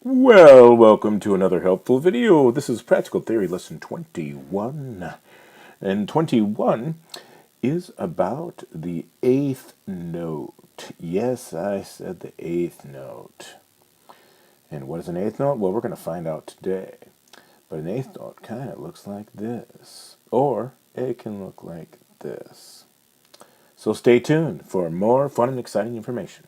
Well, welcome to another helpful video. This is Practical Theory Lesson 21. And 21 is about the eighth note. Yes, I said the eighth note. And what is an eighth note? Well, we're going to find out today. But an eighth note kind of looks like this. Or it can look like this. So stay tuned for more fun and exciting information.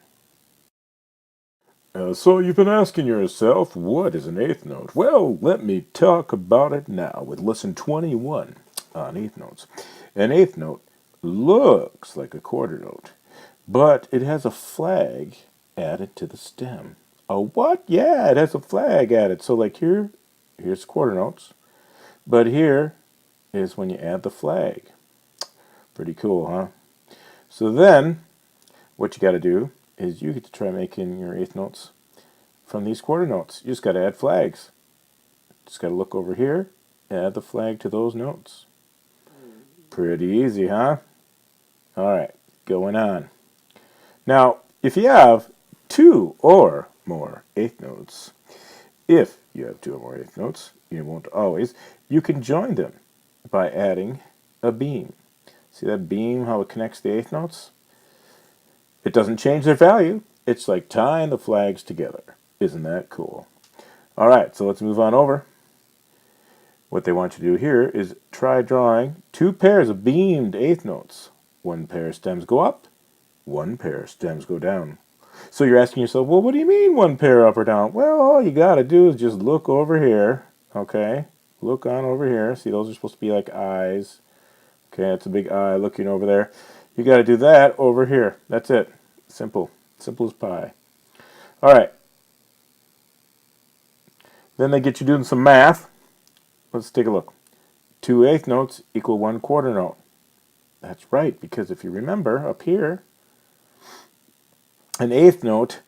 So you've been asking yourself, what is an eighth note? Well, let me talk about it now with lesson 21 on eighth notes. An eighth note looks like a quarter note, but it has a flag added to the stem. A what? Yeah, it has a flag added. So like here's quarter notes, but here is when you add the flag. Pretty cool, huh? So then, what you got to do is you get to try making your eighth notes from these quarter notes. You just got to add flags. Just got to look over here, add the flag to those notes. Pretty easy, huh? All right, going on. Now, if you have two or more eighth notes, if you have two or more eighth notes, you won't always, you can join them by adding a beam. See that beam, how it connects the eighth notes? It doesn't change their value. It's like tying the flags together. Isn't that cool? All right, so let's move on over. What they want you to do here is try drawing two pairs of beamed eighth notes. One pair of stems go up, one pair of stems go down. So you're asking yourself, well, what do you mean one pair up or down? Well, all you got to do is just look over here, okay? Look on over here. See, those are supposed to be like eyes. Okay, that's a big eye looking over there. You got to do that over here. That's it. Simple. Simple as pie. All right. Then they get you doing some math. Let's take a look. 2 eighth notes equal 1 quarter note. That's right, because if you remember up here, an eighth note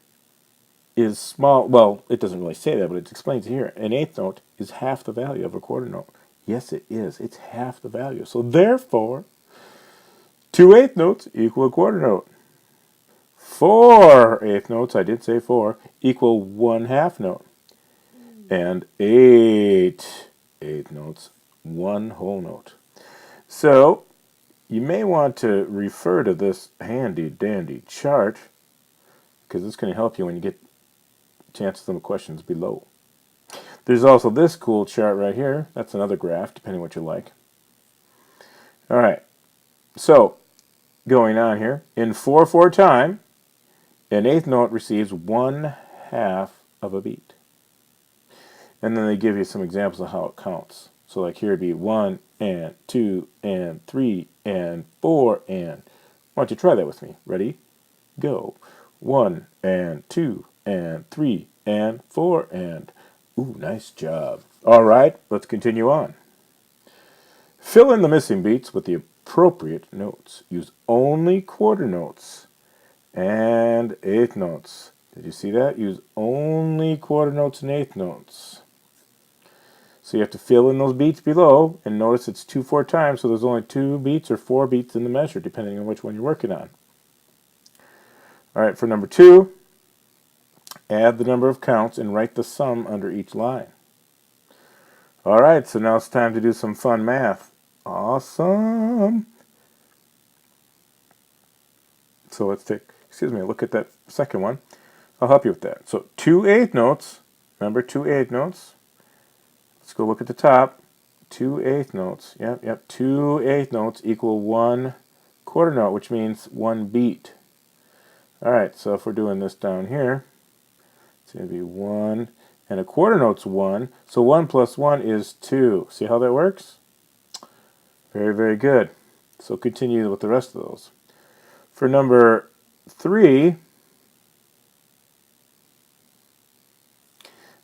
is small. Well, it doesn't really say that, but it explains it here. An eighth note is half the value of a quarter note. Yes, it is. It's half the value. So therefore, 2 eighth notes equal a quarter note. 4 eighth notes, I did say 4, equal 1 half note. And 8 eighth notes, 1 whole note. So you may want to refer to this handy dandy chart because it's going to help you when you get chances on the questions below. There's also this cool chart right here. That's another graph, depending what you like. All right. So going on here, in 4/4 time, an eighth note receives 1 half of a beat. And then they give you some examples of how it counts. So like here it'd be 1 and 2 and 3 and 4 and. Why don't you try that with me? Ready? Go. 1 and 2 and 3 and 4 and. Ooh, nice job. All right, let's continue on. Fill in the missing beats with the appropriate notes. Use only quarter notes and eighth notes. Did you see that? Use only quarter notes and eighth notes. So you have to fill in those beats below, and notice it's 2/4 times, so there's only 2 beats or 4 beats in the measure, depending on which one you're working on. All right, for number 2, add the number of counts and write the sum under each line. All right, so now it's time to do some fun math. Awesome. So let's look at that second one. I'll help you with that. So 2 eighth notes, remember 2 eighth notes. Let's go look at the top. 2 eighth notes. Yep. 2 eighth notes equal 1 quarter note, which means 1 beat. All right, so if we're doing this down here, it's going to be 1, and a quarter note's 1, so 1 plus 1 is 2. See how that works? Very, very good. So continue with the rest of those. For number 3,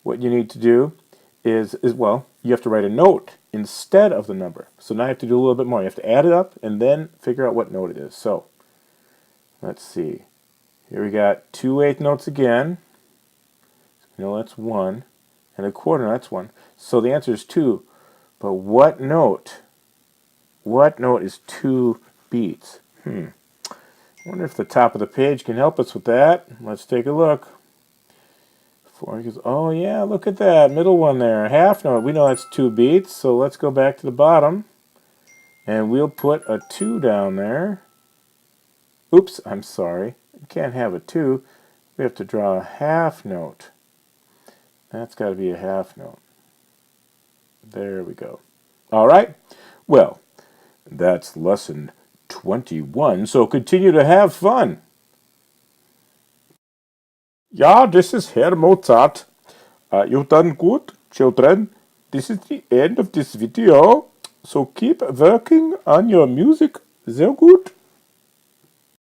what you need to do is well, you have to write a note instead of the number. So now you have to do a little bit more. You have to add it up and then figure out what note it is. So let's see. Here we got 2 eighth notes again. You know that's 1. And a quarter, that's 1. So the answer is 2. But what note? What note is 2 beats? I wonder if the top of the page can help us with that. Let's take a look. 4 equals, oh yeah, look at that middle one there, half note. We know that's 2 beats, so let's go back to the bottom. And we'll put a 2 down there. Oops, I'm sorry. You can't have a 2. We have to draw a half note. That's got to be a half note. There we go. All right. Well, that's lesson 21. So continue to have fun. Yeah, this is Herr Mozart. You've done good, children. This is the end of this video. So keep working on your music. Sehr gut.